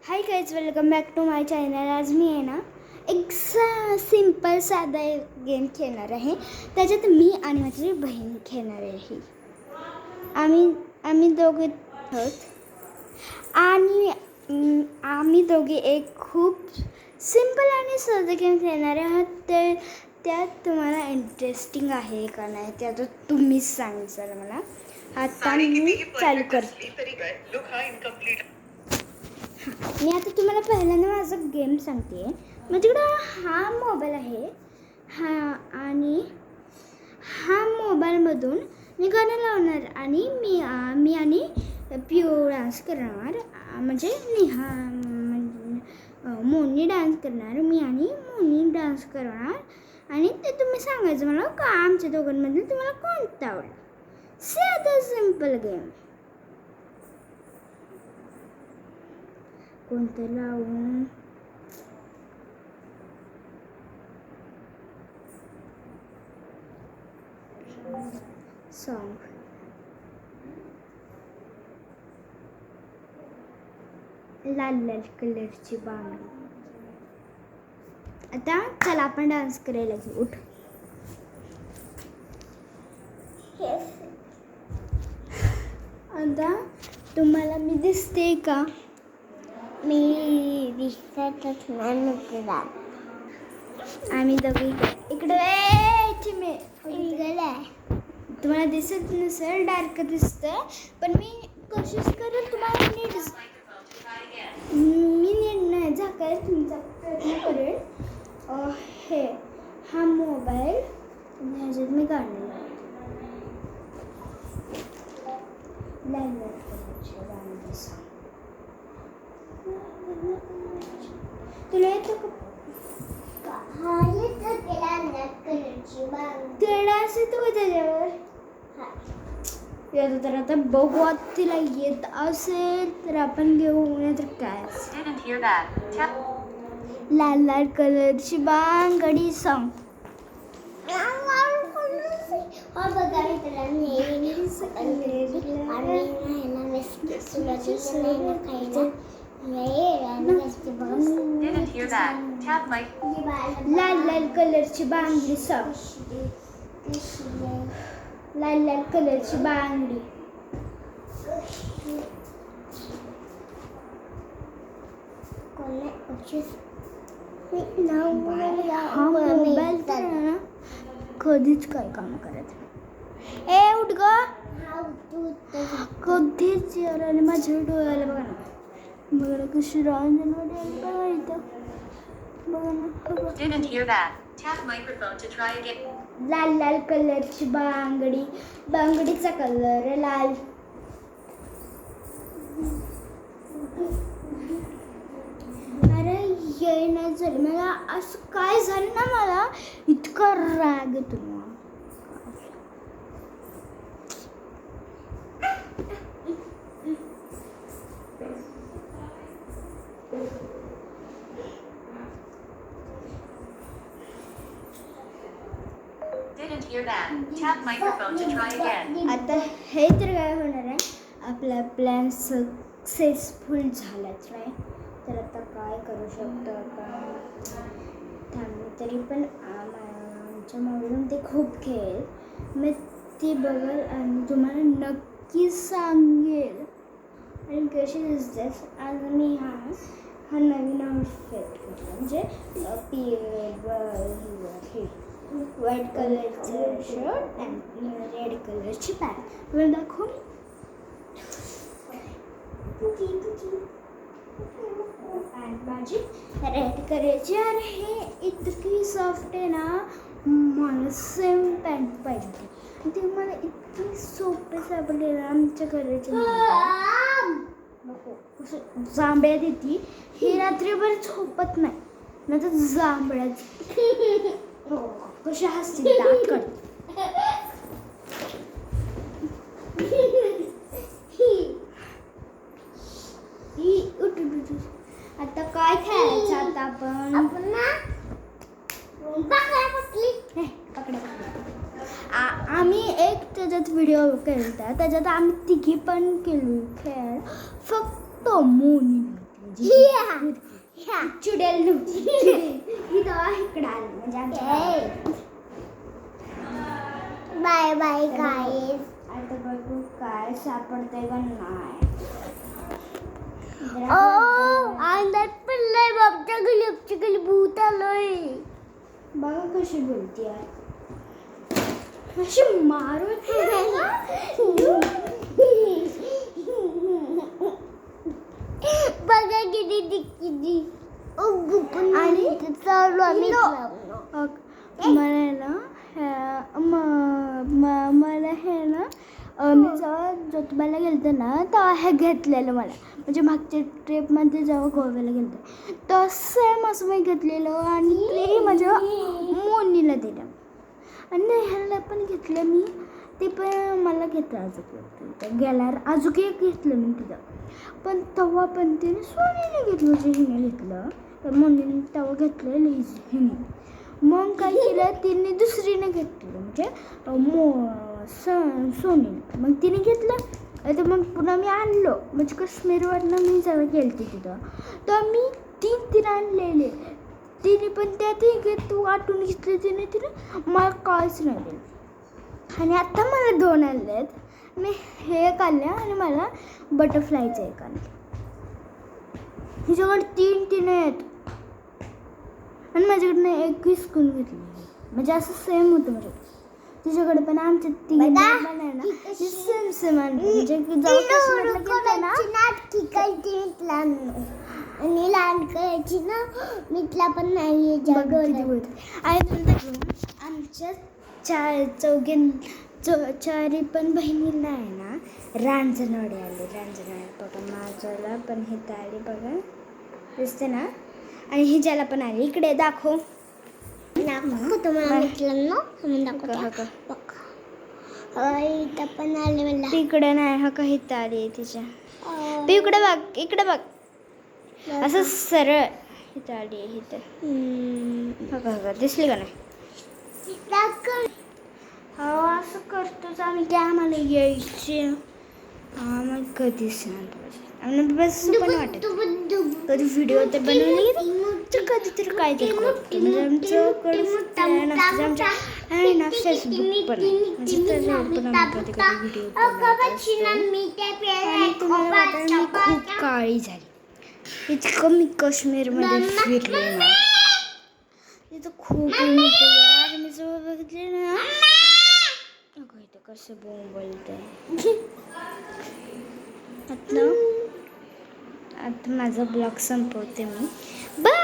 High guys, welcome back to my channel. आज मी आहे ना एक सिंपल साधा एक गेम खेळणार आहे. त्याच्यात मी आणि माझी बहीण खेळणार आहे. आम्ही दोघे आहोत आणि आम्ही दोघे एक खूप सिंपल आणि साधा गेम खेळणार आहोत. तर त्यात तुम्हाला इंटरेस्टिंग आहे का नाही ते आता तुम्हीच सांगाल मला. आता मी चालू करते. मी आता तुम्हाला पहिल्यांदा माझा गेम सांगते. माझ्याकडं हा मोबाईल आहे आणि हा मोबाईलमधून मी गाणं लावणार आणि मी आणि पिऊ डान्स करणार. म्हणजे मोनी डान्स करणार, मी आणि मोनी डान्स करणार आणि ते तुम्ही सांगायचं मला का आमच्या दोघांमधून तुम्हाला कोणतं आवडेल. साधा सिंपल गेम. कोणतं लावून सॉन्ग. लाल लाल कलरची बांगडी. आता चला आपण डान्स करायला घेऊ. उठ. आता तुम्हाला मी दिसते का? मी दिसतच नाही. आम्ही दोघे इकडे तुम्हाला दिसत नसेल, डार्क दिसतंय, पण मी कोशिश करेन तुम्हाला नीट नाही झाकायला तुमचा प्रयत्न करेल. हे हा मोबाईल ह्याच्यात मी काढलेला आहे. तुला येतो का? डान्स येतो का त्याच्यावर? येतो तर आता बघू. तिला येत असेल तर आपण घेऊ, नाही तर काय. लाल लाल कलरची बांगडी सॉन्ग. लाल लाल कलरची बांगडी सॉन्ग. लाल लाल कलरची बांगडी. हा मोबाईल तर कधीच काय काम करत. ए उठ ग. कधीच आणि माझ्या डोळ्याला बघा ना, बघा कशी रांजण बघा ना. लाल लाल कलरची बांगडी. बांगडीचा कलर लाल. अरे ये नाही झालं मला. असं काय झालं ना, मला इतका राग येतो ना. आता हे तर काय होणार आहे, आपला प्लॅन सक्सेसफुल झालाच नाही. तर आता काय करू शकतो आपण? तरी पण आमच्या मोबाईलमध्ये खूप खेळ मी ती बघेल आणि तुम्हाला नक्की सांगेल. आणि कशी दिसतेस आज मी हा नवीन आउटफिट घेतला. म्हणजे व्हाईट कलरचं शर्ट आणि रेड कलरची पॅन्ट. तुम्हाला दाखवू. पॅन्ट माझी रेड कलरची आणि हे इतकी सॉफ्ट आहे ना. मला सेम पॅन्ट पाहिजे होती. ते मला इतकी सोपे सापडले ना आमच्या कलरची. जांभळ्यात येते ही रात्रीभर झोपत नाही ना, तर जांभळ्यात कशी हसते दात काढ. आता काय खेळायचं? आता आपण आम्ही एक त्याच्यात व्हिडिओ केला, त्याच्यात आम्ही तिघी पण केली खेळ. फक्त मोनी चुडेल नव्हती ही तेव्हा इकडं आली म्हणजे आमच्या बाय बाय गाईस. आता बघू काय सापडतंय का नाही. अंधार पडलाय बाबच्या गली भूत आलोय. बघा कशी बोलते अशी मारू बघा किती दिक्की आणि चालू आम्ही मला हे ना मी जेव्हा ज्योतिबाला गेलते ना तेव्हा हे घेतलेलं मला म्हणजे मागच्या ट्रिपमध्ये जेव्हा गोव्याला गेलते तर सेम असं मी घेतलेलं आणि ते माझ्या मोनीला दिलं आणि ह्याला पण घेतलं मी ते पण मला घेतलं अजून गेल्यावर अजून एक घेतलं मी तिथं पण तेव्हा पण तिने सोनीने घेतलं म्हणजे हिने घेतलं तर मोनीने तेव्हा घेतलं हिने मग काय केलं तिने दुसरीने घेतलं म्हणजे सोनीने मग तिने घेतलं तर मग पुन्हा मी आणलो म्हणजे काश्मीरवरनं मी जेव्हा गेलते तिथं तर मी 3 आणलेले तिने पण त्यात तू वाटून घेतले तिने मला काहीच नाही दिलं आणि आता मला 2 आणले आहेत मी हे एक आणलं आणि मला बटरफ्लायचं एक आणलं हिच्याकडे 3 आहेत आणि माझ्याकडनं 1 हिसकून घेतली म्हणजे असं सेम होतं म्हणजे तिच्याकडे पण आमच्या 3 पण आहे ना सेम आणलं म्हणजे नाटकी काहीतरी आणि लहान करायची ना मितला पण नाही आणि आमच्या चारी पण बहिणीला आहे ना रांजणवाडी आली रांजणवाडी बघा माझ्याला पण हे ताडी बघा दिसते ना आणि हिच्याला पण आली इकडे दाखव तुम्हाला मितलं इथं पण आले मला तिकडे नाही हा काही ताडी आहे तिच्या तू इकडे बघ असं सरळ ही ताडी आहे इथं दिसली का नाही असं करतोच आम्ही की आम्हाला यायचे मग कधीच नाही बस पण वाटत कधी व्हिडिओ तर बनवली तर कधीतरी काय तरी करतो म्हणजे आमच्याकडे प्लॅन असते आमच्या आहे ना फेसबुक पण म्हणजे त्याच्यावर पण आम्ही कधी कधी व्हिडिओ आणि तुम्हाला वाटेल मी खूप काळी झाली इतकं मी काश्मीरमध्ये फिरले ना तिथं खूप यार मी जवळ बघितले ना अगं इथं कसं बोंबलतंय आता माझा ब्लॉग संपवते मी बाय.